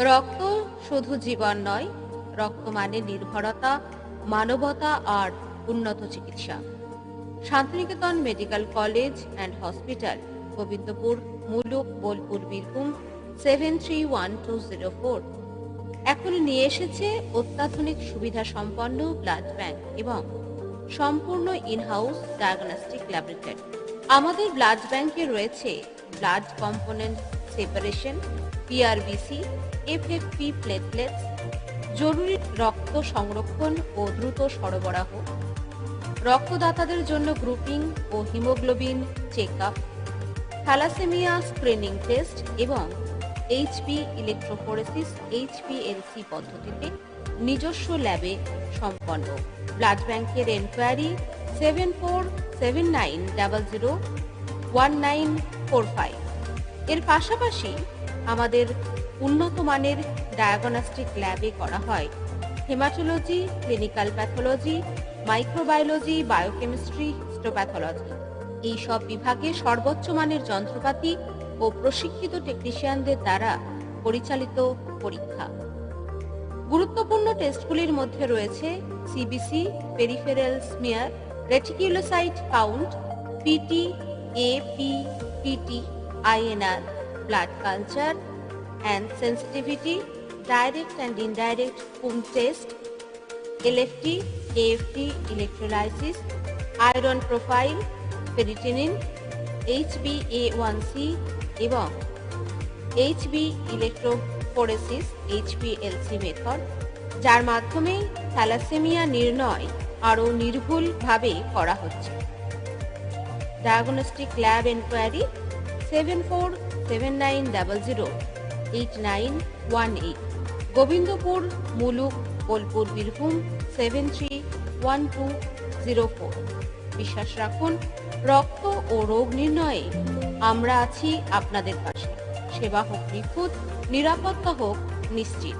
রক্ত শুধু জীবন নয়, রক্ত মানে নির্ভরতা, মানবতা আর উন্নত চিকিৎসা। Santiniketan medical college and hospital, Gobindapur, Muluk, Bolpur, Birbhum 731204 এখন নিয়ে এসেছে অত্যাধুনিক সুবিধা সম্পন্ন ব্লাড ব্যাংক এবং সম্পূর্ণ ইনহাউস ডায়াগনস্টিক ল্যাবরেটরি। আমাদের ব্লাড ব্যাংকে রয়েছে blood component separation, PRBC, FFP platelets, জরুরি রক্ত সংরক্ষণ ও দ্রুত সরবরাহ, রক্তদাতাদের জন্য গ্রুপিং ও haemoglobin checkup, thalassaemia screening test এবং এইচপি ইলেকট্রোফোরেসিস এইচপিএলসি পদ্ধতিতে নিজস্ব ল্যাবে সম্পন্ন। ব্লাড ব্যাংকের এনকোয়ারি 7479001945। এর পাশাপাশি আমাদের উন্নত মানের ডায়াগনস্টিক ল্যাবে করা হয় haematology, clinical pathology, microbiology, biochemistry, histopathology. এই সব বিভাগে সর্বোচ্চ মানের যন্ত্রপাতি ও প্রশিক্ষিত টেকনিশিয়ানদের দ্বারা পরিচালিত পরীক্ষা। গুরুত্বপূর্ণ টেস্টগুলির মধ্যে রয়েছে CBC, peripheral smear, reticulocyte count, PT, APTT, INR, blood culture and sensitivity, direct and indirect womb test, LFT, AFT, electrolysis, iron profile, ferritin, HbA1c এবং HB electrophoresis HPLC মেথড, যার মাধ্যমে থ্যালাসেমিয়া নির্ণয় আরও নির্ভুলভাবে করা হচ্ছে। Diagnostic lab enquiry 7479008918, Gobindapur, Muluk, Bolpur, Birbhum 731204। বিশ্বাস রাখুন, রক্ত ও রোগ নির্ণয়ে আমরা আছি আপনাদের পাশে। সেবা হোক নিখুঁত, নিরাপত্তা হোক নিশ্চিত।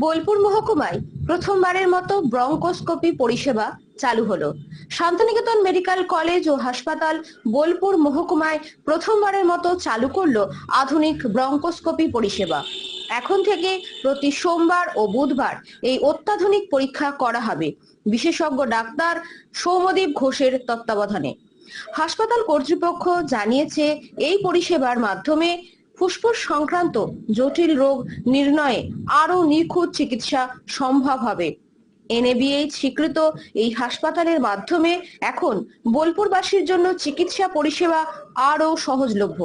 বোলপুর মহকুমায় প্রথমবারের মতো ব্রঙ্কোস্কোপি পরিষেবা চালু হলো। শান্তিনিকেতন মেডিকেল কলেজ ও হাসপাতাল বোলপুর মহকুমায় প্রথমবারের মতো চালু করলো আধুনিক ব্রঙ্কোস্কোপি পরিষেবা। এখন থেকে প্রতি সোমবার ও বুধবার এই অত্যাধুনিক পরীক্ষা করা হবে বিশেষজ্ঞ ডাক্তার সৌম্যদীপ ঘোষের তত্ত্বাবধানে। হাসপাতাল কর্তৃপক্ষ জানিয়েছে, এই পরিষেবার মাধ্যমে ফুসফুস সংক্রান্ত জটিল রোগ নির্ণয়ে আরো নিখুঁত চিকিৎসা সম্ভব হবে। NABH স্বীকৃত এই হাসপাতালের মাধ্যমে এখন বোলপুরবাসীর জন্য চিকিৎসা পরিষেবা আরো সহজলভ্য।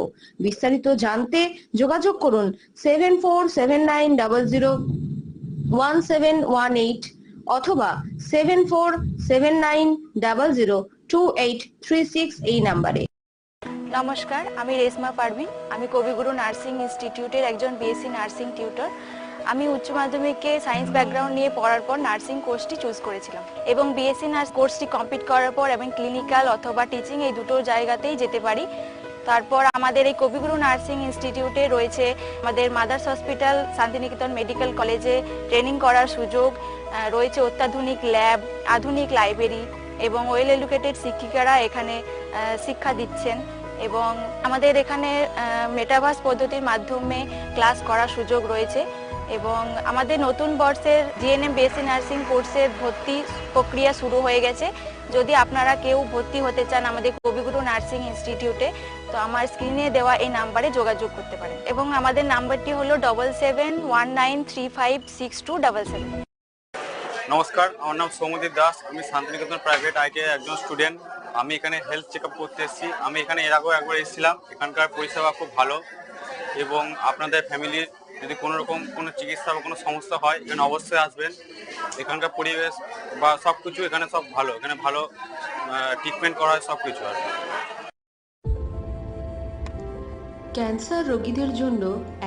বিস্তারিত জানতে যোগাযোগ করুন 7479001718 অথবা 7479002836 এই নাম্বারে। নমস্কার, আমি রেশমা পারভিন। আমি কবিগুরু নার্সিং ইনস্টিটিউটের একজন বিএসসি নার্সিং টিউটর। আমি উচ্চ মাধ্যমিকে সায়েন্স ব্যাকগ্রাউন্ড নিয়ে পড়ার পর নার্সিং কোর্সটি চুজ করেছিলাম এবং বিএসসি নার্স কোর্সটি কমপ্লিট করার পর এবং ক্লিনিক্যাল অথবা টিচিং এই দুটো জায়গাতেই যেতে পারি। তারপর আমাদের এই কবিগুরু নার্সিং ইনস্টিটিউটে রয়েছে আমাদের মাদার্স হসপিটাল শান্তিনিকেতন মেডিকেল কলেজে ট্রেনিং করার সুযোগ রয়েছে, অত্যাধুনিক ল্যাব, আধুনিক লাইব্রেরি এবং ওয়েল এডুকেটেড শিক্ষিকারা এখানে শিক্ষা দিচ্ছেন এবং আমাদের এখানে মেটাভার্স পদ্ধতির মাধ্যমে ক্লাস করার সুযোগ রয়েছে এবং আমাদের নতুন বর্ষের জিএনএম বিএসসি নার্সিং কোর্সের ভর্তি প্রক্রিয়া শুরু হয়ে গেছে। যদি আপনারা কেউ ভর্তি হতে চান আমাদের কবিগুরু নার্সিং ইনস্টিটিউটে, তো আমার স্ক্রিনে দেওয়া এই নাম্বারে যোগাযোগ করতে পারেন এবং আমাদের নাম্বারটি হলো 7719356277। নমস্কার, আমার নাম সৌম্যদীপ দাস। আমি শান্তিনিকেতন প্রাইভেট আইকে একজন স্টুডেন্ট। আমি এখানে হেলথ চেক আপ করতে এসেছি। আমি এখানে এর আগেও একবার এসেছিলাম। এখানকার পরিষেবা খুব ভালো এবং আপনাদের ফ্যামিলির যদি কোনো রকম কোনো চিকিৎসা বা কোনো সমস্যা হয় এখানে অবশ্যই আসবেন। এখানকার পরিবেশ বা সব কিছু এখানে সব ভালো, এখানে ভালো ট্রিটমেন্ট করা হয় সব কিছু। আর ক্যান্সার রোগীদের জন্য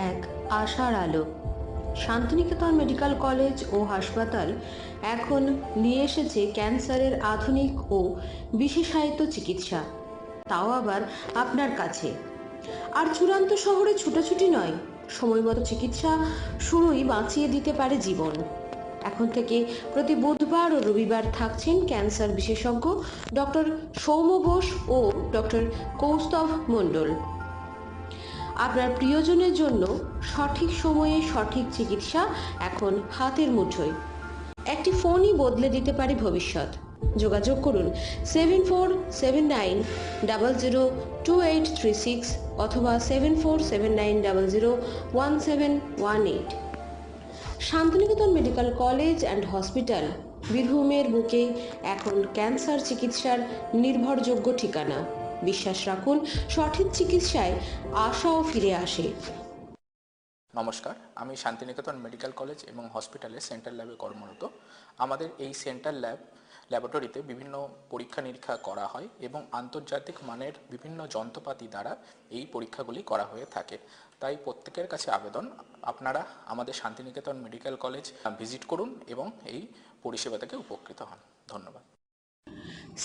এক আশার আলো। শান্তিনিকেতন মেডিকেল কলেজ ও হাসপাতাল এখন নিয়ে এসেছে ক্যান্সারের আধুনিক ও বিশেষায়িত চিকিৎসা, তাও আবার আপনার কাছে। আর চূড়ান্ত শহরে ছুটাছুটি নয়, সময়মতো চিকিৎসা শুরুই বাঁচিয়ে দিতে পারে জীবন। এখন থেকে প্রতি বুধবার ও রবিবার থাকছেন ক্যান্সার বিশেষজ্ঞ ডক্টর সৌম্য ঘোষ ও ডক্টর কৌস্তভ মণ্ডল। আপনার প্রিয়জনের জন্য সঠিক সময়ে সঠিক চিকিৎসা এখন হাতের মুঠোয়। একটি ফোনই বদলে দিতে পারে ভবিষ্যৎ। যোগাযোগ করুন 7479002836 অথবা 7479001718। Santiniketan medical college and hospital বীরভূমের বুকে এখন ক্যান্সার চিকিৎসার নির্ভরযোগ্য ঠিকানা। বিশ্বাস রাখুন, সঠিক চিকিৎসায় আশাও ফিরে আসে। নমস্কার, আমি শান্তিনিকেতন মেডিকেল কলেজ এবং হসপিটালে সেন্ট্রাল ল্যাবে কর্মরত। আমাদের এই সেন্ট্রাল ল্যাবরেটরিতে বিভিন্ন পরীক্ষা নিরীক্ষা করা হয় এবং আন্তর্জাতিক মানের বিভিন্ন যন্ত্রপাতি দ্বারা এই পরীক্ষাগুলি করা হয়ে থাকে। তাই প্রত্যেকের কাছে আবেদন, আপনারা আমাদের শান্তিনিকেতন মেডিকেল কলেজ ভিজিট করুন এবং এই পরিষেবা থেকে উপকৃত হন। ধন্যবাদ।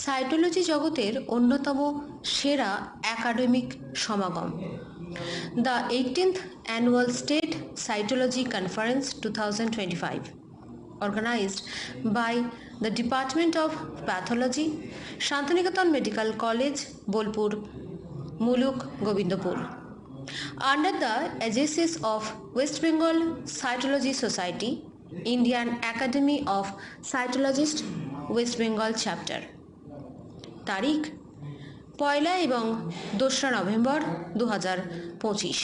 সাইটোলজি জগতের অন্যতম সেরা একাডেমিক সমাগম, the 18th Annual State Cytology Conference 2025, organized by the Department of Pathology, Shantiniketan Medical College, Bolpur, Muluk, Gobindapur, under the aegis of West Bengal Cytology Society, Indian Academy of Cytologists, West Bengal Chapter। তারিখ 1 এবং 2 November 2025।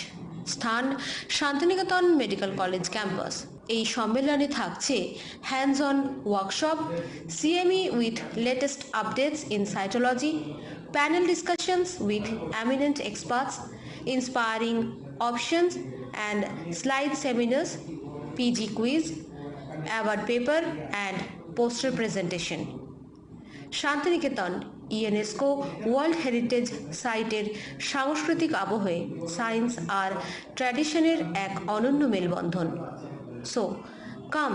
স্থান Santiniketan medical college campus. এই সম্মেলনে থাকছে hands on workshop, CME with latest updates in cytology, panel discussions with eminent experts, inspiring options and slide seminars, PG quiz, award paper and poster presentation. Santiniketan UNESCO world heritage সাইটের সাংস্কৃতিক আবহে science আর ট্র্যাডিশনের এক অনন্য মেলবন্ধন। So come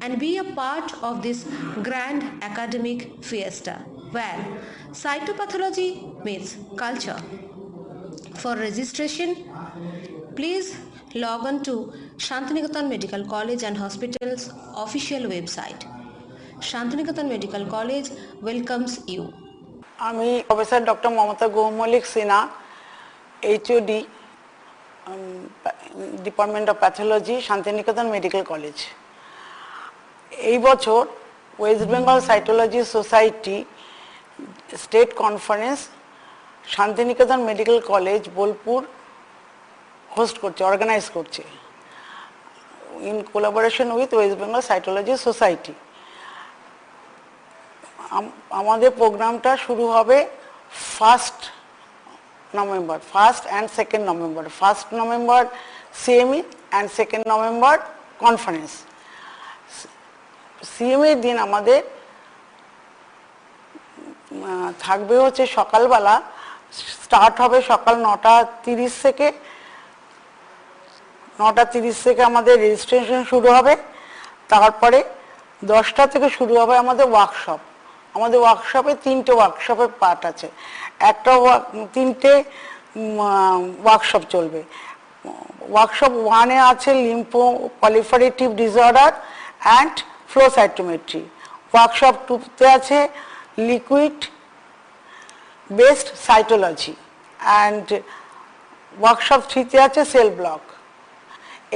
and be a part of this grand academic fiesta where cytopathology meets culture. For registration, please log on to Shantiniketan Medical College and Hospital's official website. Shantiniketan Medical College welcomes you. আমি professor doctor Mamata Gaumalik Sinha, HOD, department of pathology, Santiniketan medical college. এই বছর West Bengal cytology society state conference Santiniketan medical college Bolpur host করছে, organise করছে in collaboration with West Bengal cytology society. আমাদের প্রোগ্রামটা শুরু হবে 1 November, 1 and 2 November. 1 November CME and 2 November conference. CME দিন আমাদের থাকবে হচ্ছে সকালবেলা, স্টার্ট হবে সকাল 9:30 থেকে। 9:30 থেকে আমাদের রেজিস্ট্রেশন শুরু হবে। তারপরে 10টা থেকে শুরু হবে আমাদের ওয়ার্কশপ। আমাদের ওয়ার্কশপে 3টে ওয়ার্কশপের পার্ট আছে। একটা 3টে ওয়ার্কশপ চলবে। ওয়ার্কশপ 1-এ আছে lymphoproliferative disorder and flow cytometry. Workshop 2-তে আছে liquid based cytology and workshop 3-তে আছে সেল ব্লক।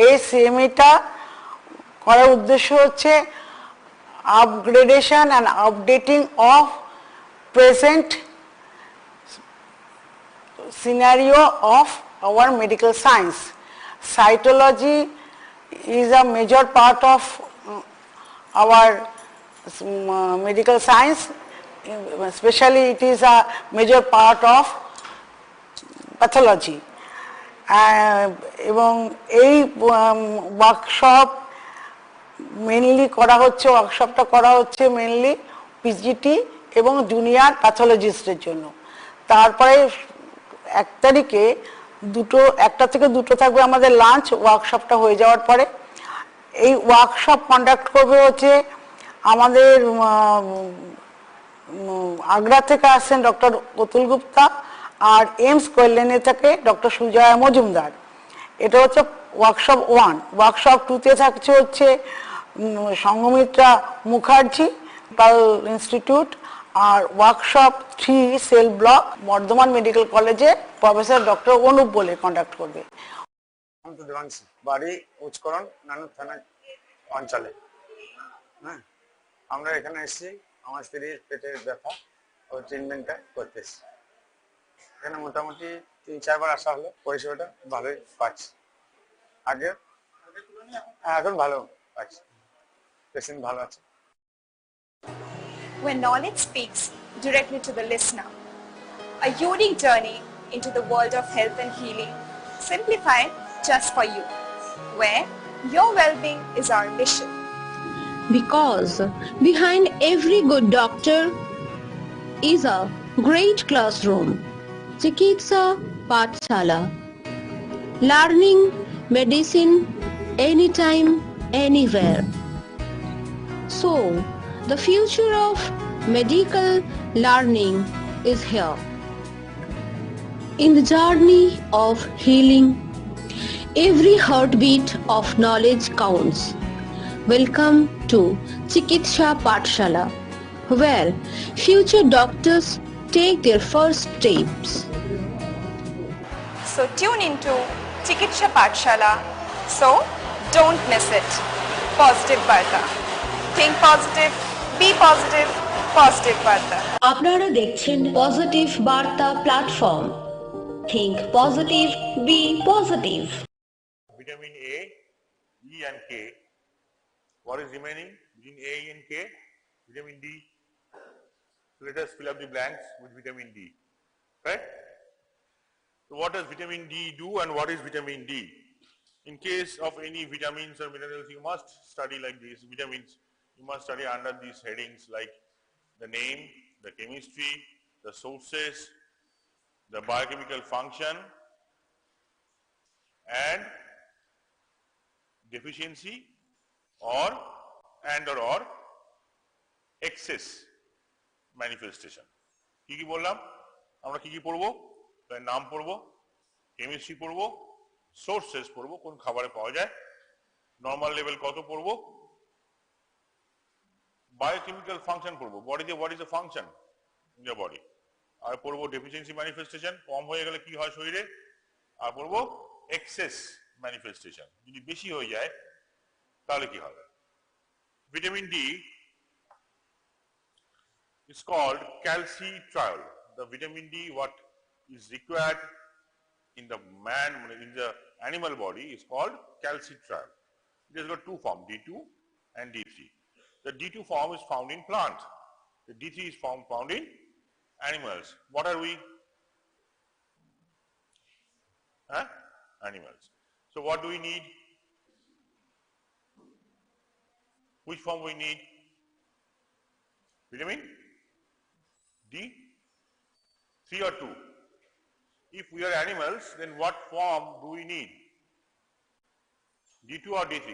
এই CME-টা করার উদ্দেশ্য হচ্ছে upgradation and updating of present scenario of our medical science. Cytology is a major part of our medical science, especially it is a major part of pathology. এবং এই workshop mainly করা হচ্ছে, ওয়ার্কশপটা করা হচ্ছে মেনলি PGT এবং junior প্যাথোলজিস্টের জন্য। তারপরে 1 তারিখে 1টা থেকে 2টো থাকবে আমাদের লাঞ্চ, ওয়ার্কশপটা হয়ে যাওয়ার পরে। এই ওয়ার্কশপ কন্ডাক্ট করবে হচ্ছে আমাদের আগ্রা থেকে আসছেন ডক্টর অতুল গুপ্তা আর এইমস কল্যাণী থেকে ডক্টর সুজয়া মজুমদার। এটা হচ্ছে ওয়ার্কশপ 1। ওয়ার্কশপ 2-তে থাকছে হচ্ছে সঙ্গমিত্রা মুখার্জি পাল ইনস্টিটিউট, আর workshop 3 cell block Bardhaman medical কলেজে প্রফেসর ডক্টর অনুপ বলে কন্ডাক্ট করবে। দেবাংশী, বাড়ি উচ্চকরণ নানুর থানা অঞ্চলে। হ্যাঁ, আমরা এখানে এসেছি আমার স্ত্রীর পেটের ব্যথা ও ট্রিটমেন্টটা করতে এসেছি। এখানে মোটামুটি 3-4 বার আসা হলো, পরিষেবাটা ভালোই পাচ্ছি। আগে এখন ভালো পাচ্ছি, পেশেন্ট ভালো আছে। Where knowledge speaks directly to the listener. A unique journey into the world of health and healing, simplified just for you, where your well-being is our mission. Because behind every good doctor is a great classroom. Chikitsa Pathshala. Learning medicine anytime, anywhere. So, the future of medical learning is here. In the journey of healing, every heartbeat of knowledge counts. Welcome to Chikitsa Pathshala, where future doctors take their first steps. So tune into Chikitsa Pathshala. So don't miss it. Positive Varta. Think positive, be positive, positive Varta. আপনারা দেখছেন positive বার্তা platform. Think positive, be positive. Vitamin A, E and K. What is remaining between A and K? Vitamin D. So let us fill up the blanks with vitamin D. Right? So what does vitamin D do and what is vitamin D? In case of any vitamins or minerals, you must study like these vitamins. You must study under these headings like the name, the chemistry, the sources, the biochemical function, and deficiency or excess manifestation. কি কি বললাম? আমরা কি কি পড়বো? তার নাম পড়বো, কেমিস্ট্রি পড়বো, সোর্সেস পড়বো, কোন খাবারে পাওয়া যায়, নর্মাল লেভেল কত পড়বো, বায়োকেমিক্যাল ফাংশন পড়বো, বডিতে what is the function in the body, আর পড়বো ডেফিসিয়েন্সি ম্যানিফেস্টেশন, কম হয়ে গেলে কি হয় শরীরে, আর পড়বো এক্সেস ম্যানিফেস্টেশন, যদি বেশি হয়ে যায় তাহলে কি হবে। Vitamin D is called calcitriol. The vitamin D what is required in the man, in the animal body is called calcitriol. It has got two forms, D2 and D3. The D2 form is found in plant. The D3 is found in animals. What are we? Animals. So what do we need? Which form we need? Vitamin D, 3 or 2. If we are animals, then what form do we need? D2 or D3?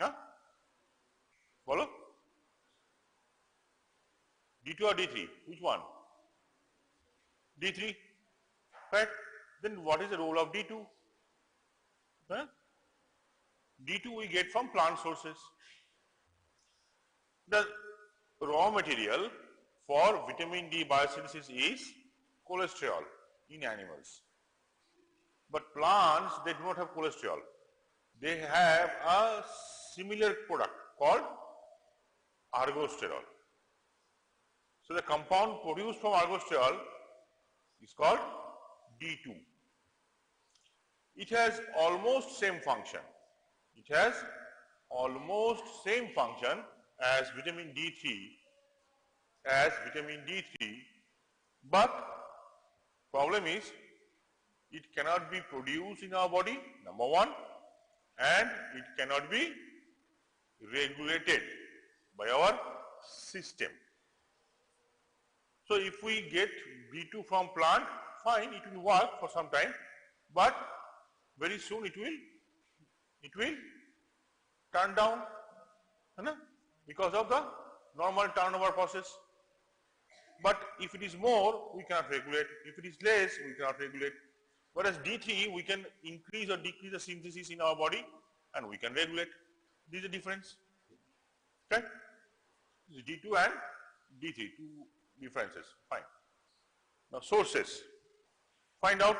Huh? Follow? D2 or D3? Which one? D3. Right? Then what is the role of D2? Huh? D2 we get from plant sources. The raw material for vitamin D biosynthesis is cholesterol in animals. But plants, they do not have cholesterol. They have a similar product called ergosterol. So the compound produced from ergosterol is called D2. It has almost same function. It has almost same function as vitamin D3, but problem is it cannot be produced in our body, number one, and it cannot be regulated by our system. So if we get B2 from plant, fine, it will work for some time, but very soon it will turn down, because of the normal turnover process. But if it is more, we cannot regulate. If it is less, we cannot regulate. Whereas D3, we can increase or decrease the synthesis in our body and we can regulate. This is the difference. Okay? This is D2 and D3, two differences. Fine. Now sources. Find out,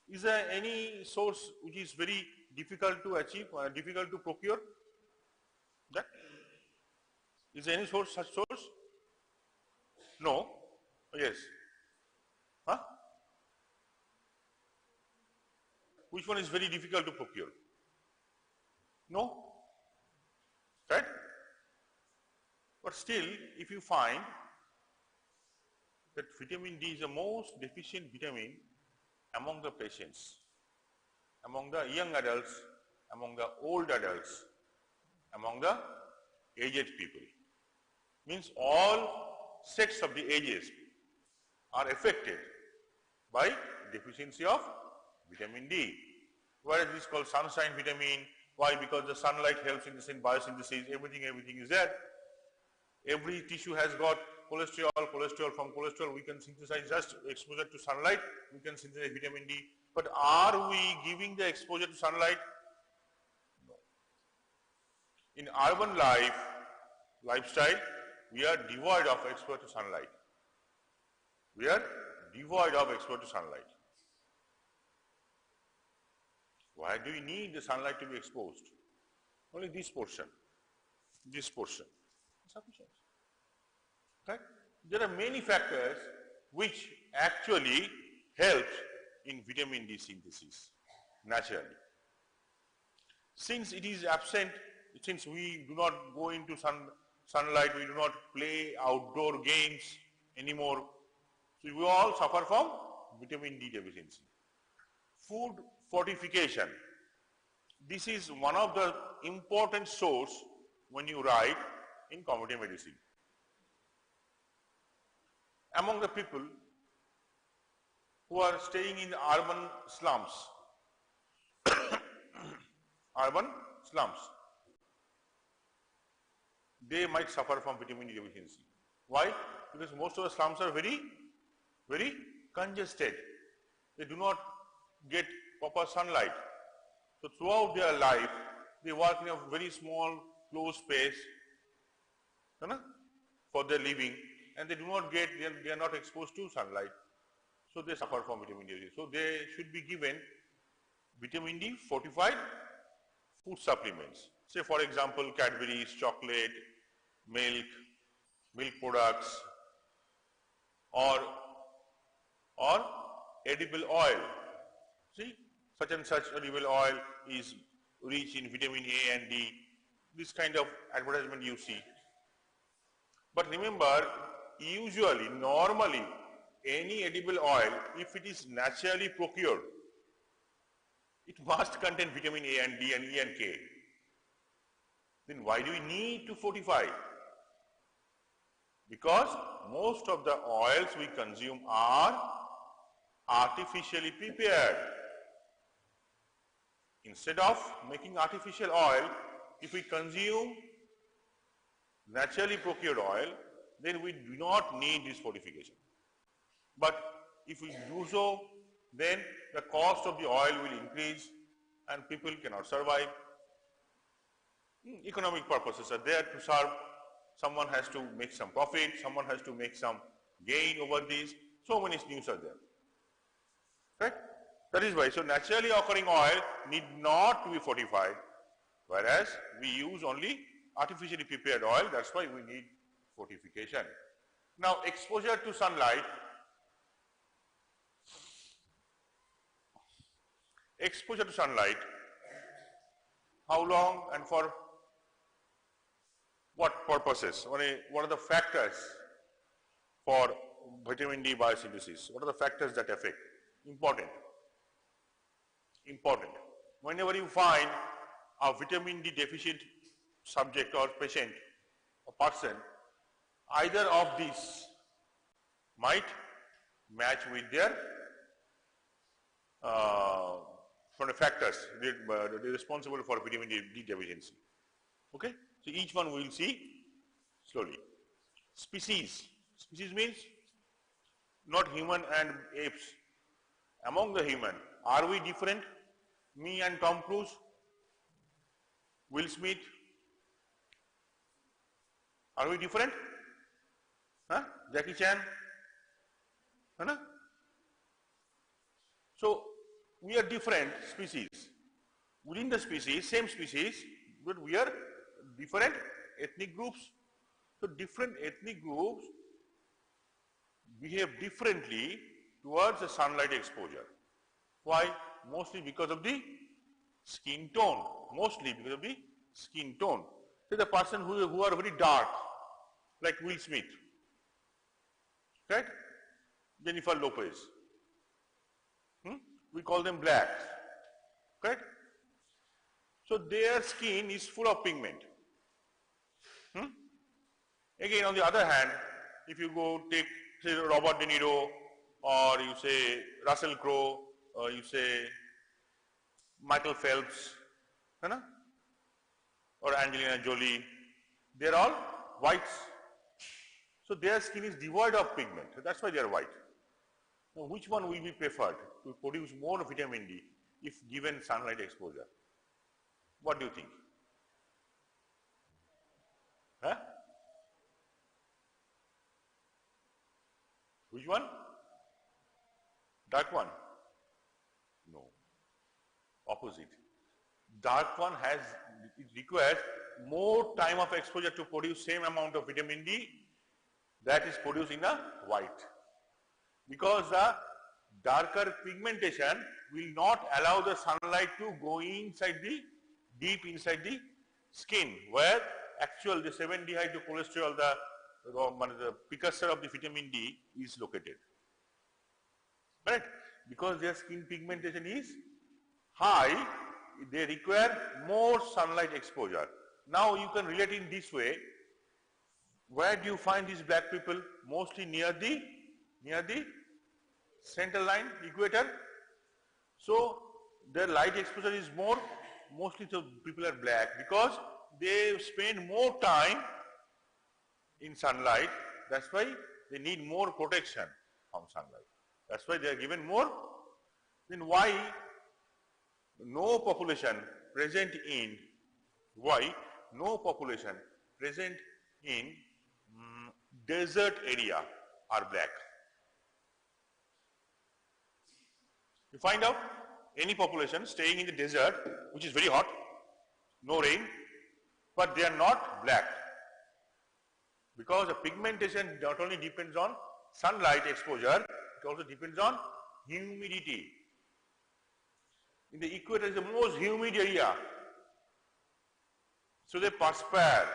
is there any source which is very difficult to achieve, difficult to procure? That? Is there any source, such source? No. Yes. Huh? Which one is very difficult to procure? No? Right? But still, if you find that vitamin D is the most deficient vitamin among the patients, among the young adults, among the old adults, among the aged people, means all sets of the ages are affected by deficiency of vitamin D. Whereas this is called sunshine vitamin. Why? Because the sunlight helps in biosynthesis, everything is there. Every tissue has got cholesterol, from cholesterol we can synthesize, just exposure to sunlight, we can synthesize vitamin D. But are we giving the exposure to sunlight? No. In urban lifestyle, we are devoid of exposure to sunlight. We are devoid of exposure to sunlight. Why do we need the sunlight to be exposed? Only this portion. Sufficient. Okay? There are many factors which actually help in vitamin D synthesis naturally. Since it is absent, since we do not go into sunlight, we do not play outdoor games anymore, so we all suffer from vitamin D deficiency. Food fortification. This is one of the important source when you write in community medicine. Among the people who are staying in urban slums, they might suffer from vitamin D deficiency. Why? Because most of the slums are very, very congested. They do not get proper sunlight. So throughout their life, they work in a very small, closed space for their living, and they do not get, they are not exposed to sunlight. So they suffer from vitamin D. So they should be given vitamin D fortified food supplements. Say for example, Cadbury's, chocolate, milk products, or edible oil. See, such and such edible oil is rich in vitamin A and D. This kind of advertisement you see. But remember, usually, normally, any edible oil, if it is naturally procured, it must contain vitamin A and D and E and K. Then why do we need to fortify? Because most of the oils we consume are artificially prepared. Instead of making artificial oil, if we consume naturally procured oil, then we do not need this fortification. But if we do so, then the cost of the oil will increase and people cannot survive. Economic purposes are there to serve. Someone has to make some profit, someone has to make some gain over this. So many news are there. Right? That is why. So naturally occurring oil need not to be fortified, whereas we use only artificially prepared oil. That's why we need fortification. Now exposure to sunlight. Exposure to sunlight, how long and for what purposes? What are the factors for vitamin D biosynthesis? What are the factors that affect? Important. Whenever you find a vitamin D deficient subject or patient or person, either of these might match with their from the factors responsible for vitamin D deficiency. Okay? So each one we will see slowly. Species. Species means not human and apes. among the human, are we different? Me and Tom Cruise, Will Smith, are we different? Huh? Jackie Chan? Huh? So we are different species. Within the species, same species, but we are different ethnic groups. So different ethnic groups behave differently towards the sunlight exposure. Why? Mostly because of the skin tone. Mostly because of the skin tone. So the person who are very dark, like Will Smith, right? Jennifer Lopez. We call them blacks, right? So their skin is full of pigment. Again, on the other hand, if you go take, say, Robert De Niro, or you say Russell Crowe, or you say Michael Phelps, or Angelina Jolie, they're all whites. So their skin is devoid of pigment. That's why they are white. Now, which one will be preferred to produce more vitamin D if given sunlight exposure? What do you think? Huh? Which one? Dark one? No. Opposite. Dark one it requires more time of exposure to produce same amount of vitamin D that is produced in a white. Because the darker pigmentation will not allow the sunlight to go inside deep inside the skin, where actual the 7-dehydrocholesterol, the precursor of the vitamin D, is located. Right? Because their skin pigmentation is high, they require more sunlight exposure. Now you can relate in this way. Where do you find these black people? Mostly near the central line, equator. So their light exposure is more. Mostly the people are black because they spend more time in sunlight. That's why they need more protection from sunlight. That's why they are given more. Then why no population present in desert area are black? You find out any population staying in the desert, which is very hot, no rain, but they are not black. Because the pigmentation not only depends on sunlight exposure, it also depends on humidity. In the equator is the most humid area. So they perspire.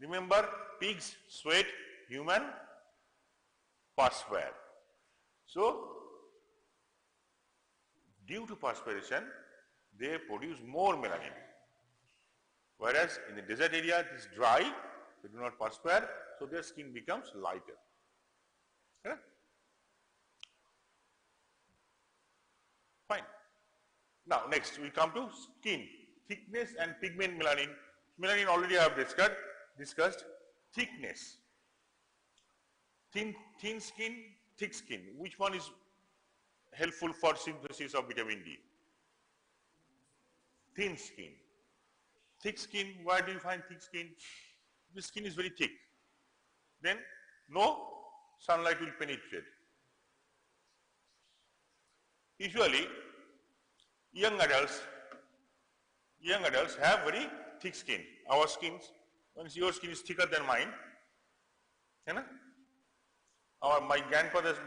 Remember, pigs sweat, human perspire. So, due to perspiration, they produce more melanin. Whereas in the desert area, it is dry, they do not perspire, so their skin becomes lighter. Yeah? Fine. Now, next we come to skin, thickness and pigment melanin. Melanin already I have discussed. Thickness. Thin skin, thick skin. Which one is helpful for synthesis of vitamin D? Thin skin. Thick skin, where do you find thick skin? The skin is very thick. Then no sunlight will penetrate. Usually, young adults have very thick skin. Our skins, once your skin is thicker than mine, my grandfather's,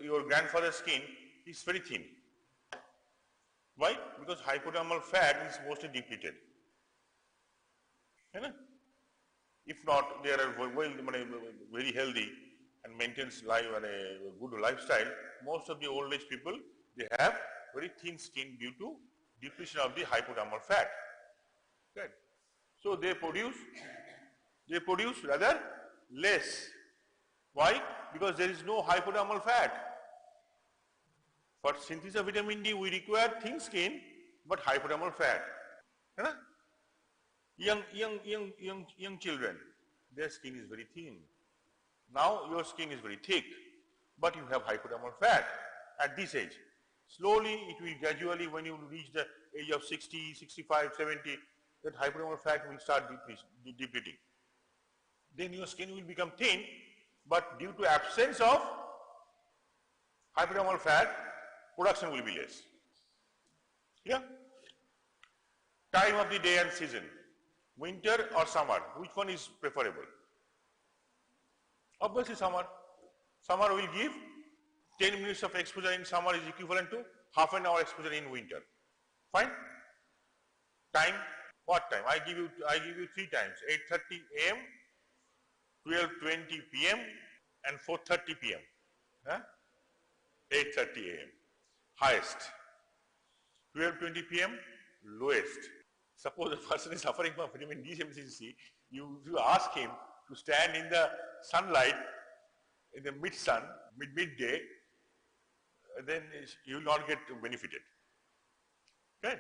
your grandfather's skin is very thin. Why? Because hypodermal fat is mostly depleted. If not, they are very healthy and maintains a good lifestyle. Most of the old age people, they have very thin skin due to depletion of the hypodermal fat. Good. So they produce rather less. Why? Because there is no hypodermal fat. For synthesis of vitamin D, we require thin skin but hypodermal fat. Young children, their skin is very thin. Now your skin is very thick, but you have hypodermal fat at this age. Slowly, it will gradually, when you reach the age of 60, 65, 70, that hypodermal fat will start depleting. Then your skin will become thin, but due to absence of hypodermal fat, production will be less. Yeah? Time of the day and season. Winter or summer, which one is preferable? Obviously summer. Summer will give 10 minutes of exposure in summer is equivalent to half an hour exposure in winter. Fine? Time? What time? I give you 3 times. 8:30 a.m., 12:20 p.m. and 4:30 p.m. Huh? 8:30 a.m. highest. 12:20 p.m. lowest. Suppose a person is suffering from vitamin D deficiency, you ask him to stand in the sunlight in the mid-sun, midday, then you will not get benefited. Okay?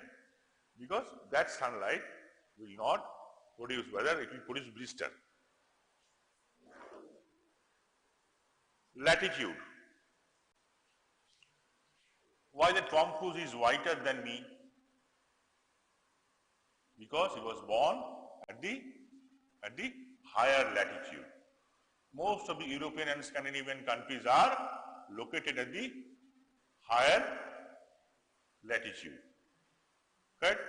Because that sunlight will not produce, whether it will produce blister. Latitude. Why the Tom Cruise is whiter than me? Because he was born at the higher latitude. Most of the European and Scandinavian countries are located at the higher latitude. Correct?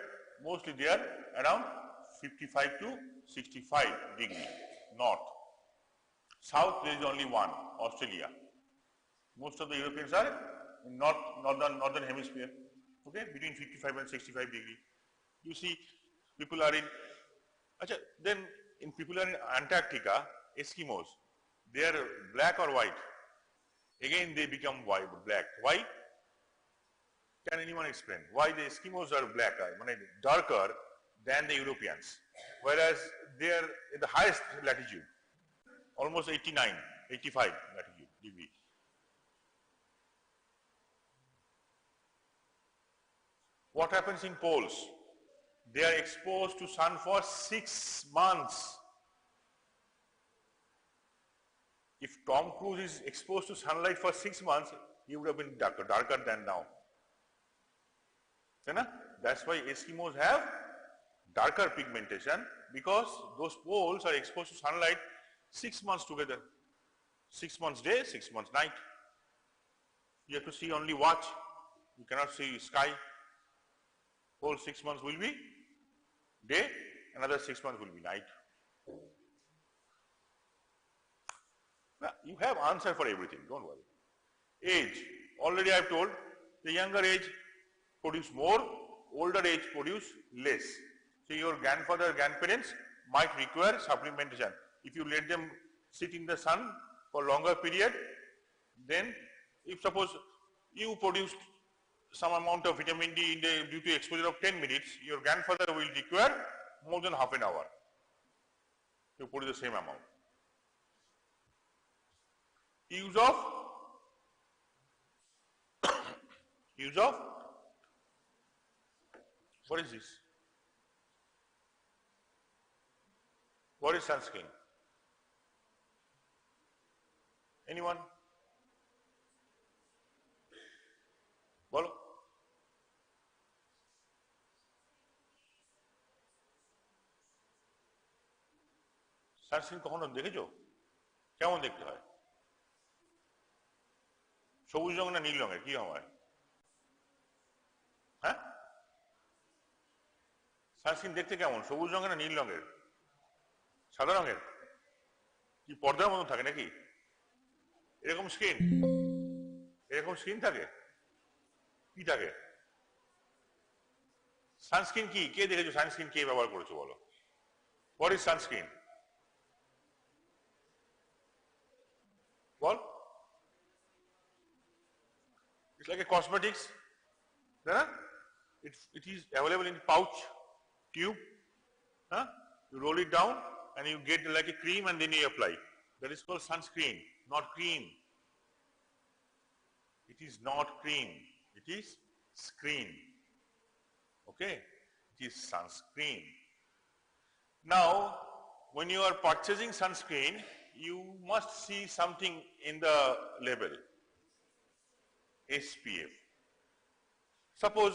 Mostly they are around 55 to 65 degrees north. South there is only one, Australia. Most of the Europeans are in northern hemisphere. Okay, between 55 and 65 degrees. You see, people are in. Then people are in Antarctica, Eskimos. They are black or white. Again, they become white, black. Why? Can anyone explain why the Eskimos are black, darker than the Europeans, whereas they are at the highest latitude, almost 89, 85 latitude degree. What happens in poles? They are exposed to sun for 6 months. If Tom Cruise is exposed to sunlight for 6 months, he would have been darker than now. That's why Eskimos have darker pigmentation, because those poles are exposed to sunlight 6 months together. 6 months day, 6 months night. You have to see only watch. You cannot see sky. Whole 6 months will be day, another 6 months will be night. Now, you have answer for everything, don't worry. Age, already I have told, the younger age produce more, older age produce less. So your grandfather, grandparents might require supplementation. If you let them sit in the sun for longer period, then if suppose you produced some amount of vitamin D due to exposure of 10 minutes, your grandfather will require more than half an hour to produce the same amount. Use of what is this? What is sunscreen? Anyone? Bolo? Sunscreen কখনো দেখেছো? কেমন দেখতে হয়? সবুজ রঙ না নীল রঙের, কি হয়? হ্যাঁ, সানস্ক্রিন দেখতে কেমন? সবুজ রঙের না নীল রঙের? সাদা রঙের? কি পর্দার মতো থাকে নাকি? এরকম স্ক্রিন? এরকম স্ক্রিন থাকে? কি থাকে? সানস্ক্রিন কি? কে দেখেছো সানস্ক্রিন কে ব্যবহার করেছো বলো? What is sunscreen? Ball? It's like a cosmetics. It is available in pouch, tube. You roll it down and you get like a cream and then you apply. That is called sunscreen, not cream. It is not cream. It is screen. Okay? It is sunscreen. Now, when you are purchasing sunscreen, you must see something in the label. SPF. Suppose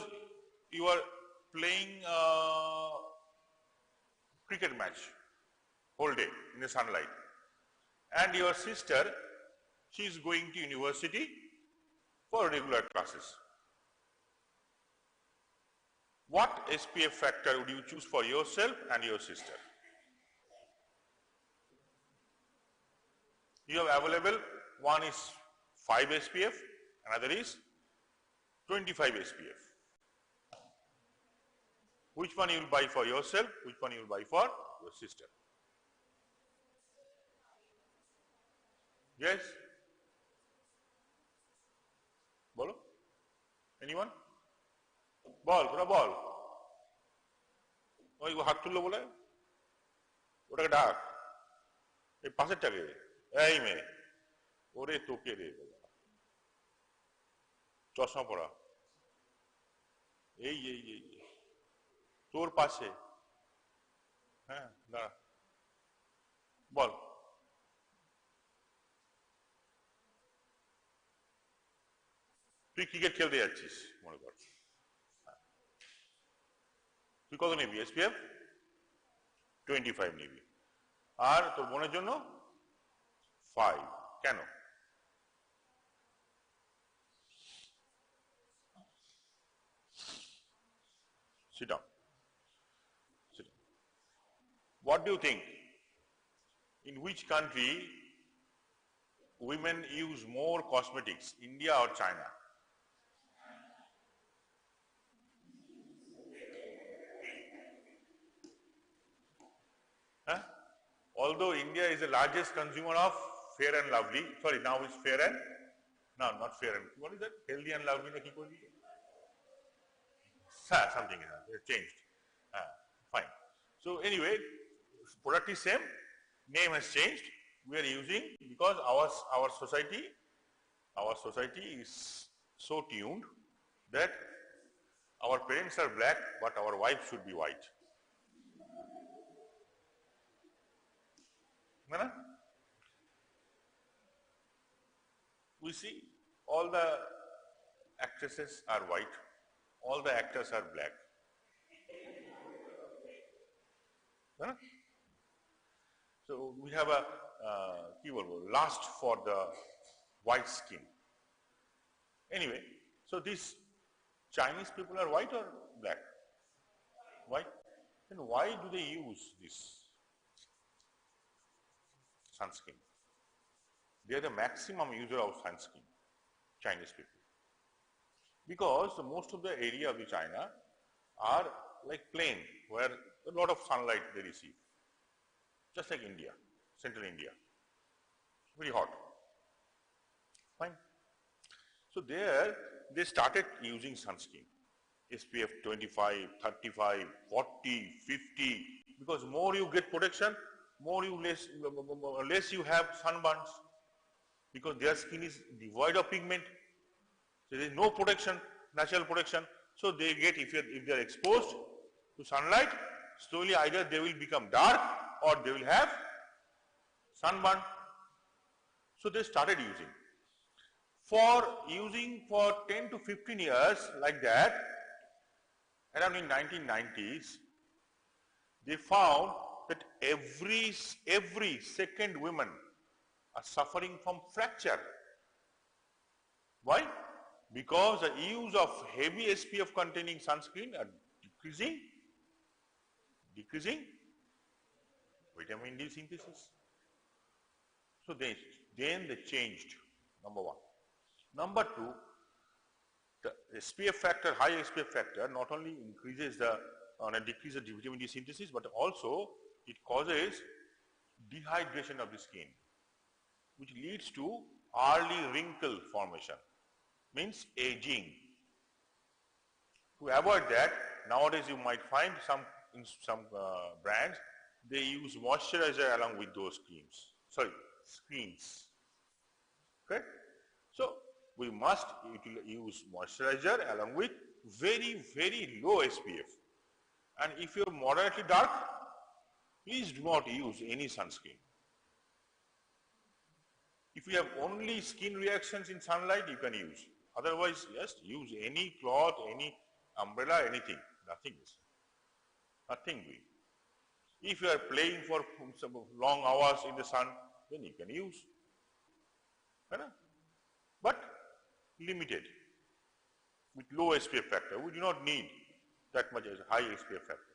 you are playing a cricket match whole day in the sunlight, and your sister, she is going to university for regular classes. What SPF factor would you choose for yourself and your sister? You have available, one is 5 SPF, another is 25 SPF. Which one you will buy for yourself, which one you will buy for your sister? Yes? Bolo? Anyone? Ball, pura ball. ওই হাত তুললো বলে ওটাকে ডাক এই পাশেরটাকে এই মেয়ে ওরে তোকে রে চশমা পড়া এই এই এই তোর পাশে হ্যাঁ দাঁড়া বল তুই ক্রিকেট খেলতে যাচ্ছিস মনে কর তুই কত নিবি এসপিএফ 25 নিবি আর তোর বোনের জন্য 5 কেন sit down sit down what do you think in which country women use more cosmetics India or China huh? Although India is the largest consumer of Fair and Lovely, sorry, now it's Fair and, no, not Fair and, what is that? Healthy and Lovely, something it changed. Fine. So anyway, product is same, name has changed. We are using, because our society is so tuned that our parents are black, but our wife should be white. We see all the actresses are white, all the actors are black. So we have a lust for the white skin. Anyway, so these Chinese people are white or black? White. Then why do they use this sunscreen? They are the maximum user of sunscreen, Chinese people. Because most of the area of the China are like plain, where a lot of sunlight they receive. Just like India, central India. Very hot. Fine. So there, they started using sunscreen. SPF 25, 35, 40, 50. Because more you get protection, less you have sunburns. Because their skin is devoid of pigment. So there is no protection, natural protection. So they get, if they are exposed to sunlight, slowly either they will become dark or they will have sunburn. So they started using. For 10 to 15 years like that, around in 1990s, they found that every second woman are suffering from fracture. Why? Because the use of heavy SPF containing sunscreen are decreasing vitamin D synthesis. So then they changed, number one. Number two, the SPF factor, high SPF factor, not only increases decreases the vitamin D synthesis, but also it causes dehydration of the skin, which leads to early wrinkle formation, means aging. To avoid that, nowadays you might find in some brands, they use moisturizer along with those screens. Okay? So we must use moisturizer along with very, very low SPF. And if you're moderately dark, please do not use any sunscreen. If you have only skin reactions in sunlight, you can use. Otherwise, just use any cloth, any umbrella, anything. Nothing is. Nothing doing. If you are playing for some long hours in the sun, then you can use. But limited. With low SPF factor. We do not need that much as high SPF factor.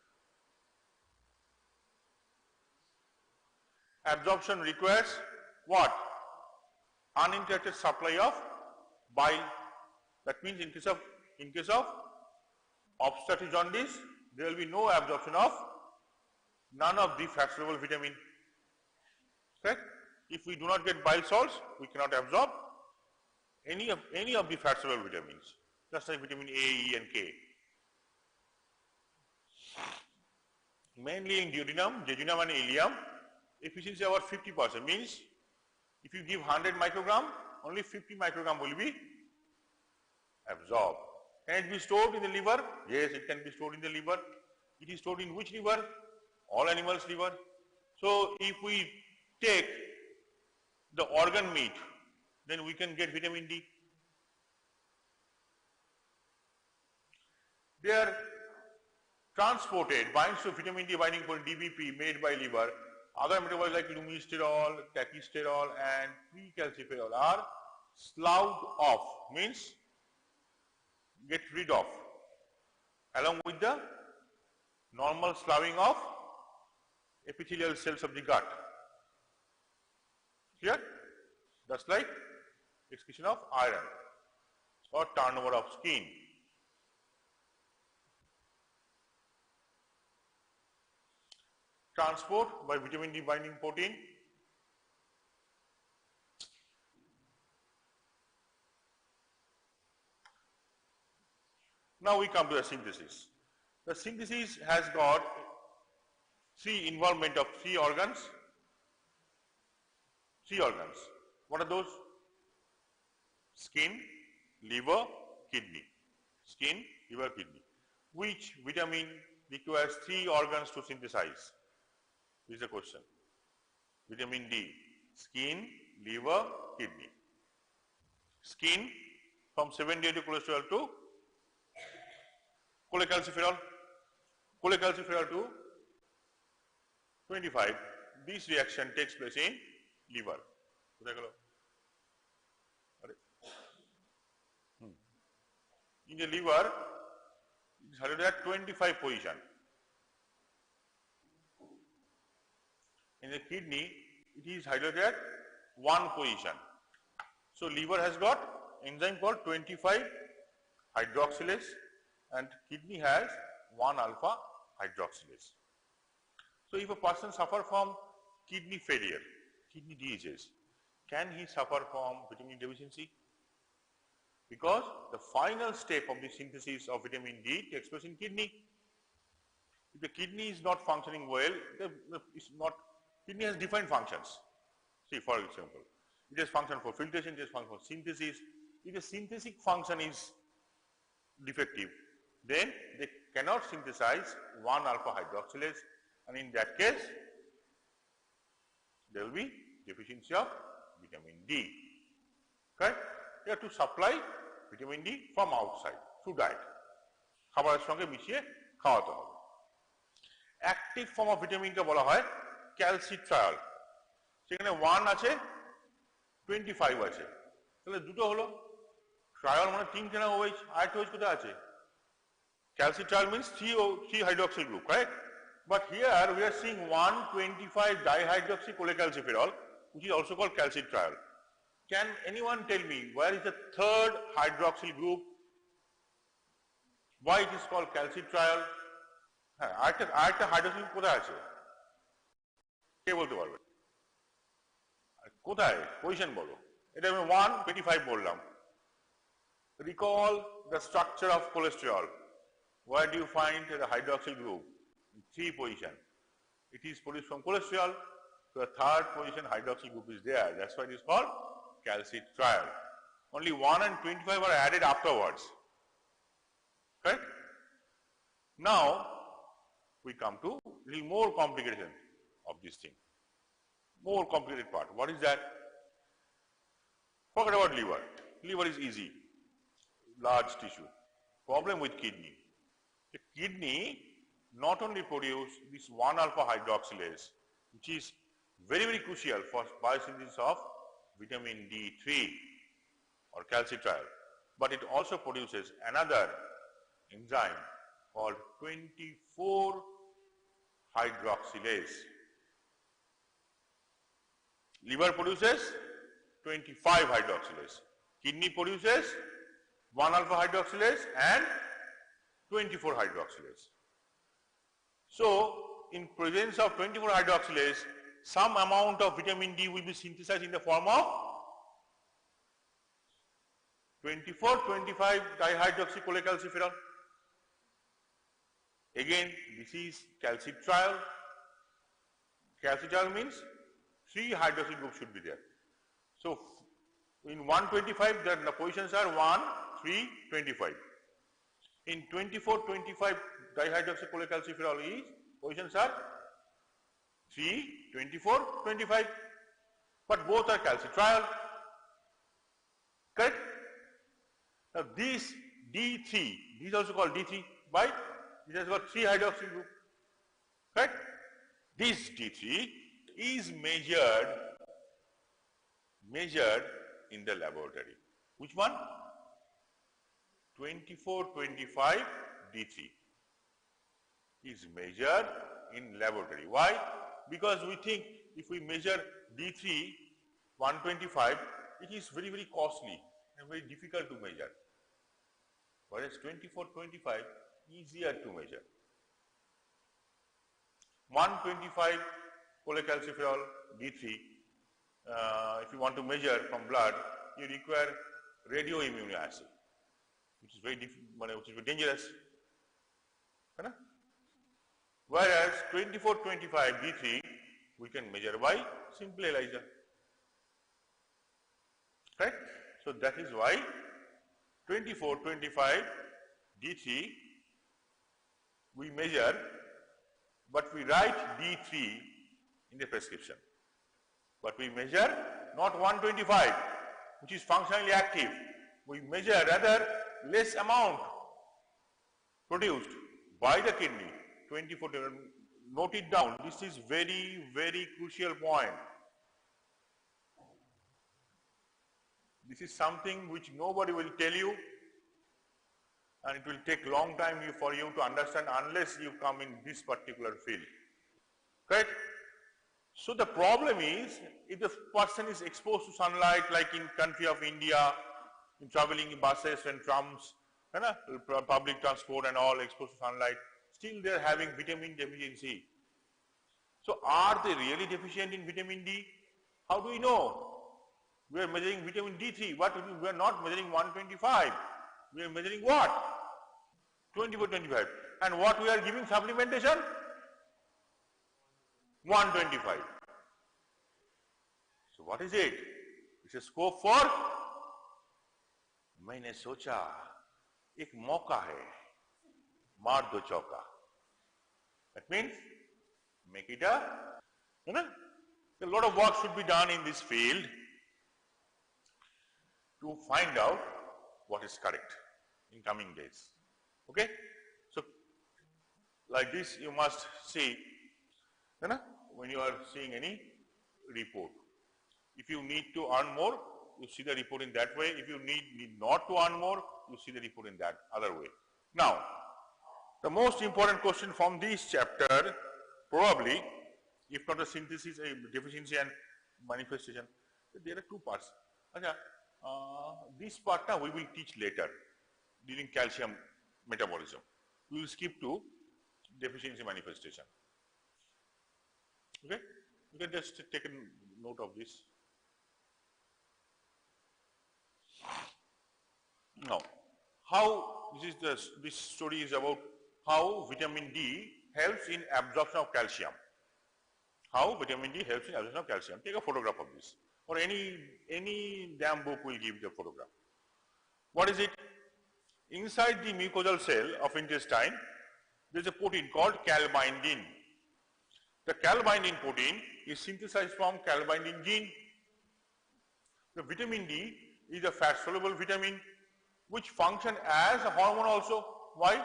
Absorption requires what? Uninterrupted supply of bile. That means in case of obstructive jaundice, there will be no absorption of none of the fat soluble vitamin. Correct? If we do not get bile salts, we cannot absorb any of the fat soluble vitamins, just like vitamin A, E and K. Mainly in duodenum, jejunum and ileum, efficiency about 50%, means if you give 100 microgram, only 50 microgram will be absorbed. Can it be stored in the liver? Yes, it can be stored in the liver. It is stored in which liver? All animals' liver. So if we take the organ meat, then we can get vitamin D. They are transported, binds to vitamin D binding for DBP made by liver. Other metabolites like lumisterol, tachysterol and precalciferol are sloughed off, means get rid of, along with the normal sloughing of epithelial cells of the gut. Clear? Just like excretion of iron or turnover of skin. Transport by vitamin D binding protein. Now we come to the synthesis. The synthesis has got involvement of three organs. What are those? Skin, liver, kidney. Skin, liver, kidney. Which vitamin requires three organs to synthesize? This is the question. Vitamin D. Skin, liver, kidney. Skin from 7-deoxy cholesterol to cholecalciferol. Cholecalciferol to 25. This reaction takes place in liver. In the liver, it is hydrolyzed at 25 position. In the kidney, it is hydrolyzed at 1 position. So liver has got enzyme called 25 hydroxylase and kidney has 1 alpha hydroxylase. So if a person suffers from kidney failure, kidney disease, can he suffer from vitamin deficiency? Because the final step of the synthesis of vitamin D takes place in kidney. If the kidney is not functioning well, kidney has different functions. See, for example, it has function for filtration, it has function for synthesis. If the synthetic function is defective, then they cannot synthesize 1 alpha hydroxylase, and in that case, there will be deficiency of vitamin D. Okay? You have to supply vitamin D from outside through diet. খাবারের সঙ্গে মিশিয়ে খাওয়াতে হবে। Active form of ভিটামিনকে বলা হয় ক্যালসিট্রায়ল। সেখানে 1 আছে, 25 আছে, তাহলে দুটো হলো। ট্রায়ল মানে 3 খানা OH, আরেকটা OH কোথায় আছে? Calcitriol means 3 hydroxyl group, correct? But here we are seeing 1,25 dihydroxy cholecalciferol, which is also called calcitriol. Can anyone tell me where is the third hydroxyl group? Why it is called calcitriol? আরেকটা hydroxyl group কোথায় আছে? কে বলতে পারবে? কোথায়? Position বলো। এটা আমি 1,25 বললাম। Recall the structure of cholesterol. Where do you find the hydroxyl group? In 3 position. It is produced from cholesterol. So the third position hydroxyl group is there. That's why it is called calcitriol. Only 1 and 25 are added afterwards. Correct? Now we come to a little more complication of this thing. More complicated part. What is that? Forget about liver. Liver is easy. large tissue. Problem with kidney. The kidney not only produce this 1-alpha hydroxylase, which is very, very crucial for biosynthesis of vitamin D3 or calcitriol, but it also produces another enzyme called 24-hydroxylase. Liver produces 25-hydroxylase. Kidney produces 1-alpha hydroxylase and 24-hydroxylase. So, in presence of 24-hydroxylase, some amount of vitamin D will be synthesized in the form of 24-25 dihydroxycholecalciferol. Again, this is calcitriol. Calcitriol means 3 hydroxyl groups should be there. So, in 125, the positions are 1, 3, 25. In 24-25 dihydroxycholecalciferol is positions are 3, 24, 25, but both are calcitriol. Correct? Now this D3, this is also called D3 by, it has got 3 hydroxyl group. Correct? This D3 is measured in the laboratory. Which one? 24-25 D3 is measured in laboratory. Why? Because we think if we measure D3 125, it is very, very costly and very difficult to measure. Whereas 24-25 easier to measure. 125 cholecalciferol D3, if you want to measure from blood, you require radioimmunoassay, which is very dangerous. Whereas 24-25 D3 we can measure by simple ELISA. Right? So that is why 24-25 D3 we measure, but we write D3 in the prescription. But we measure not 125, which is functionally active. We measure rather less amount produced by the kidney, 24. Note it down. This is very, very crucial point. This is something which nobody will tell you, and it will take long time for you to understand unless you come in this particular field. Correct? So the problem is, if the person is exposed to sunlight, like in country of India, in traveling in buses and trams, public transport and all, exposed to sunlight, still they are having vitamin deficiency. So are they really deficient in vitamin D? How do we know? We are measuring vitamin D3, but we are not measuring 125. We are measuring what? 24-25. And what we are giving supplementation? 125. So what is it? It's a scope for मैंने सोचा एक मौका है मार दो चौका. That means make it a lot of work should be done in this field to find out what is correct in coming days. Okay? So like this you must see when you are seeing any report. If you need to earn more, you see the report in that way. If you need not to earn more, you see the report in that other way. Now, the most important question from this chapter, probably, if not a synthesis, a deficiency and manifestation, there are two parts. This part now we will teach later during calcium metabolism. We will skip to deficiency manifestation. Okay? You can just take a note of this. Now, how this story is about how vitamin D helps in absorption of calcium. How vitamin D helps in absorption of calcium. Take a photograph of this, or any damn book will give the photograph. What is it? Inside the mucosal cell of intestine, there is a protein called calbindin. The calbindin protein is synthesized from calbindin gene. The vitamin D is a fat soluble vitamin which function as a hormone also. Why?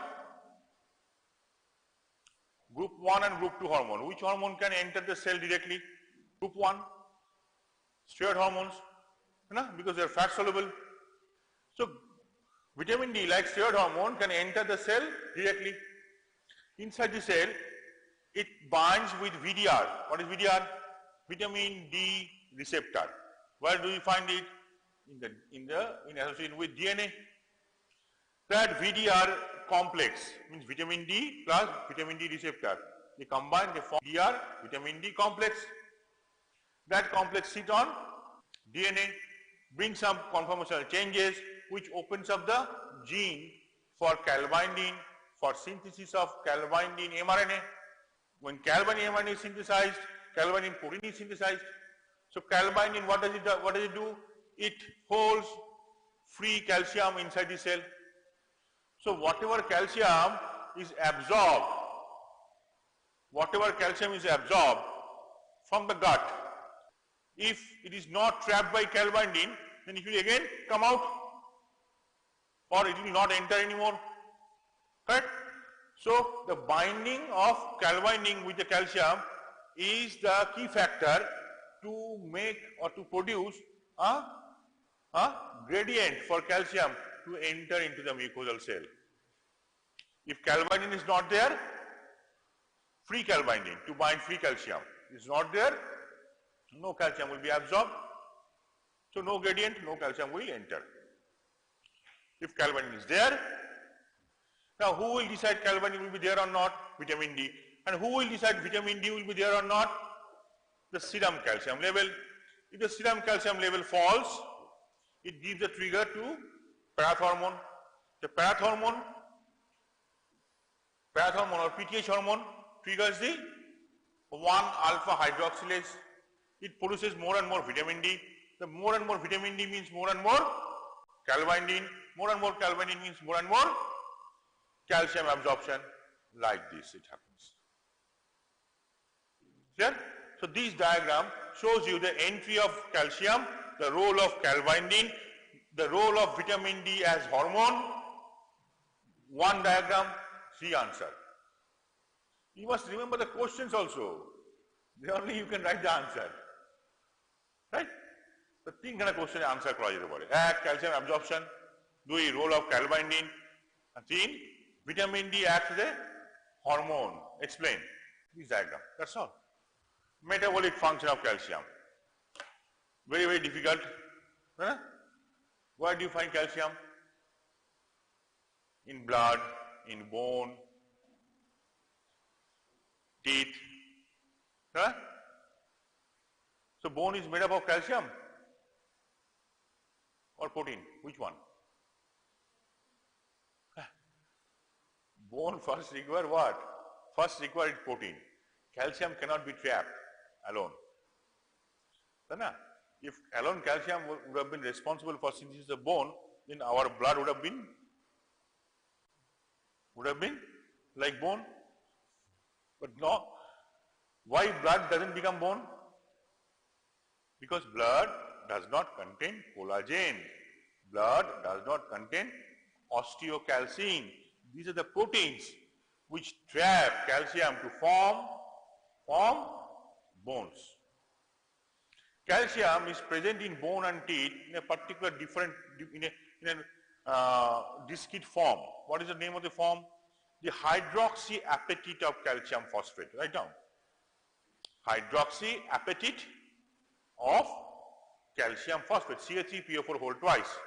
Group 1 and group 2 hormone. Which hormone can enter the cell directly? Group 1, steroid hormones, because they are fat soluble. So vitamin D, like steroid hormone, can enter the cell directly. Inside the cell, it binds with VDR. What is VDR? Vitamin D receptor. Where do you find it? In association with DNA. That VDR complex means vitamin D plus vitamin D receptor. They combine, they form VDR, vitamin D complex. That complex sits on DNA, brings some conformational changes, which opens up the gene for calbindin, for synthesis of calbindin mRNA. When calbindin mRNA is synthesized, calbindin protein is synthesized. So calbindin, what does it do? It holds free calcium inside the cell. So whatever calcium is absorbed from the gut, if it is not trapped by calbindin, then it will again come out, or it will not enter anymore. Correct? So the binding of calbindin with the calcium is the key factor to make or to produce a gradient for calcium to enter into the mucosal cell. If calbindin is not there, free calbindin to bind free calcium is not there, no calcium will be absorbed. So no gradient, no calcium will enter. If calbindin is there, now who will decide calbindin will be there or not? Vitamin D. And who will decide vitamin D will be there or not? The serum calcium level. If the serum calcium level falls, it gives a trigger to parathormone. The parathormone or PTH hormone triggers the 1-alpha hydroxylase. It produces more and more vitamin D. The more and more vitamin D means more and more calbindin. More and more calbindin means more and more calcium absorption. Like this it happens. Clear? So this diagram shows you the entry of calcium, the role of calbindin, the role of vitamin D as hormone. One diagram, 3 answer. You must remember the questions also. Then only you can write the answer. Right? The 3 kind of question answer kora jete pare. Calcium absorption, 2 role of calbindin, and 3 vitamin D acts as a hormone. Explain this diagram. That's all. Metabolic function of calcium. Very, very difficult. Where do you find calcium? In blood, in bone, teeth. So bone is made up of calcium or protein? Which one? Bone first require what? First require protein. Calcium cannot be trapped alone. If alone calcium would have been responsible for synthesis of bone, then our blood would have been like bone. But no. Why blood doesn't become bone? Because blood does not contain collagen. Blood does not contain osteocalcin. These are the proteins which trap calcium to form bones. Calcium is present in bone and teeth in a particular discrete form. What is the name of the form? The hydroxyapatite of calcium phosphate. Write down. Hydroxyapatite of calcium phosphate, CH3PO4 whole twice,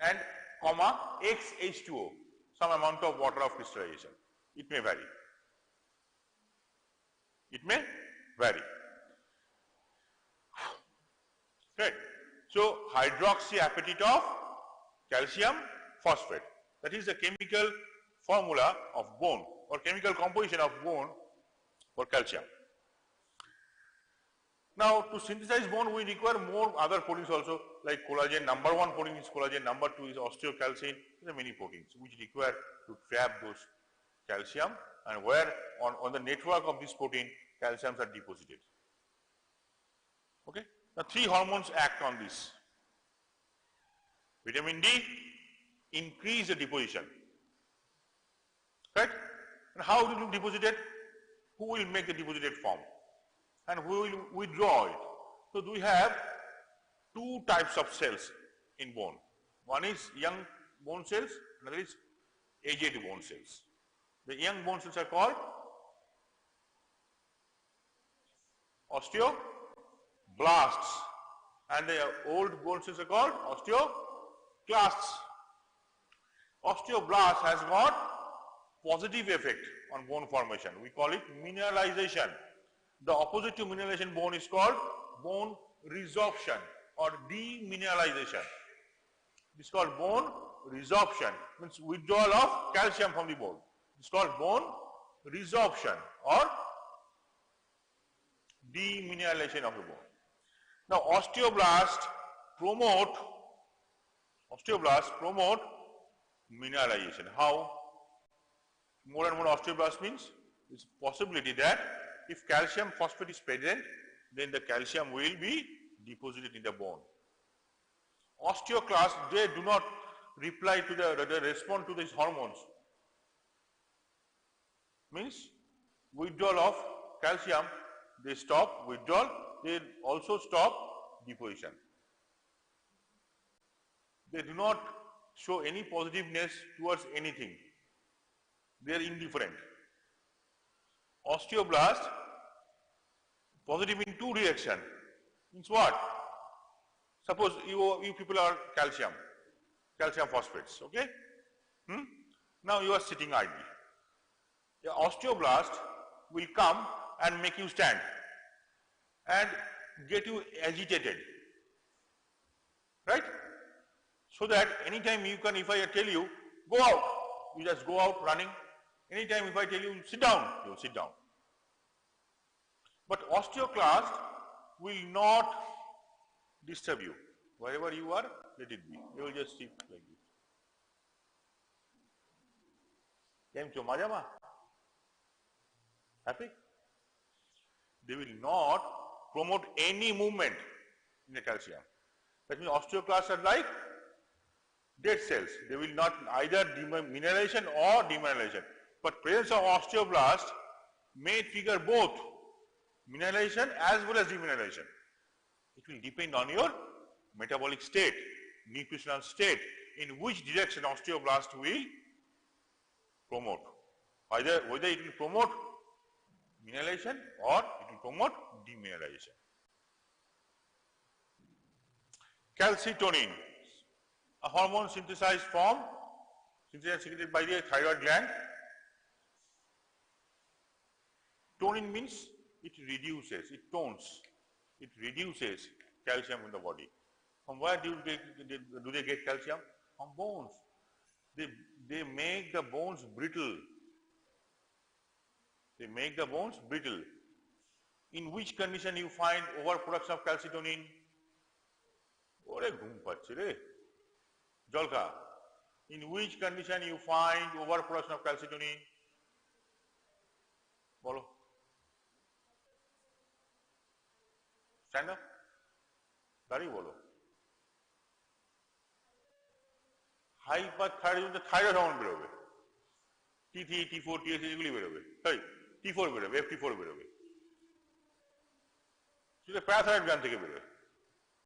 and comma XH2O, some amount of water of crystallization. It may vary. It may vary. Right. So hydroxyapatite of calcium phosphate. That is the chemical formula of bone or chemical composition of bone for calcium. Now to synthesize bone we require more other proteins also, like collagen. Number 1 protein is collagen, number 2 is osteocalcin. There are many proteins which require to trap those calcium, and where on the network of this protein calciums are deposited. Okay. Now 3 hormones act on this. Vitamin D increase the deposition. Right? And how will you deposit it? Who will make the deposited form? And who will withdraw it? So we have two types of cells in bone. One is young bone cells, another is aged bone cells. The young bone cells are called osteoblasts, and the old bone cells are called osteoclasts. Osteoblast has got positive effect on bone formation. We call it mineralization. The opposite to mineralization bone is called bone resorption or demineralization. It's called bone resorption, means withdrawal of calcium from the bone. It's called bone resorption or demineralization of the bone. Now osteoblasts promote mineralization. How? More and more osteoblasts means it's a possibility that if calcium phosphate is present, then the calcium will be deposited in the bone. Osteoclasts, they do not reply to they respond to these hormones. Means withdrawal of calcium, they stop withdrawal, they also stop deposition. They do not show any positiveness towards anything. They are indifferent. Osteoblast, positive in two direction. Means what? Suppose you people are calcium phosphates, okay? Now you are sitting idly. The osteoblast will come and make you stand and get you agitated, right? So that anytime you can, if I tell you, go out, you just go out running. Anytime if I tell you, sit down, you will sit down. But osteoclast will not disturb you. Wherever you are, let it be. They will just sit like this. Came to Majama? Happy? They will not promote any movement in the calcium. That means osteoclasts are like dead cells. They will not either mineralization or demineralization. But presence of osteoblast may trigger both mineralization as well as demineralization. It will depend on your metabolic state, nutritional state, in which direction osteoblast will promote. Either whether it will promote mineralization or it will promote demineralization. Calcitonin, a hormone synthesized secreted by the thyroid gland. Tonin means it reduces, it tones, it reduces calcium in the body. From where do they get calcium? From bones. They make the bones brittle. They make the bones brittle. In which condition you find overproduction of calcitonin? Ore ghum pacche re. Jolka. In which condition you find overproduction of calcitonin? Bolo. Stand up. Dari bolo. Hyperthyroidism, thyroid hormone বেরোবে, T3, T4, TSH এগুলি বেরোবে, তাই T4 বেরোবে, FT4 বেরোবে, সেটা parathyroid gland থেকে বেরোবে।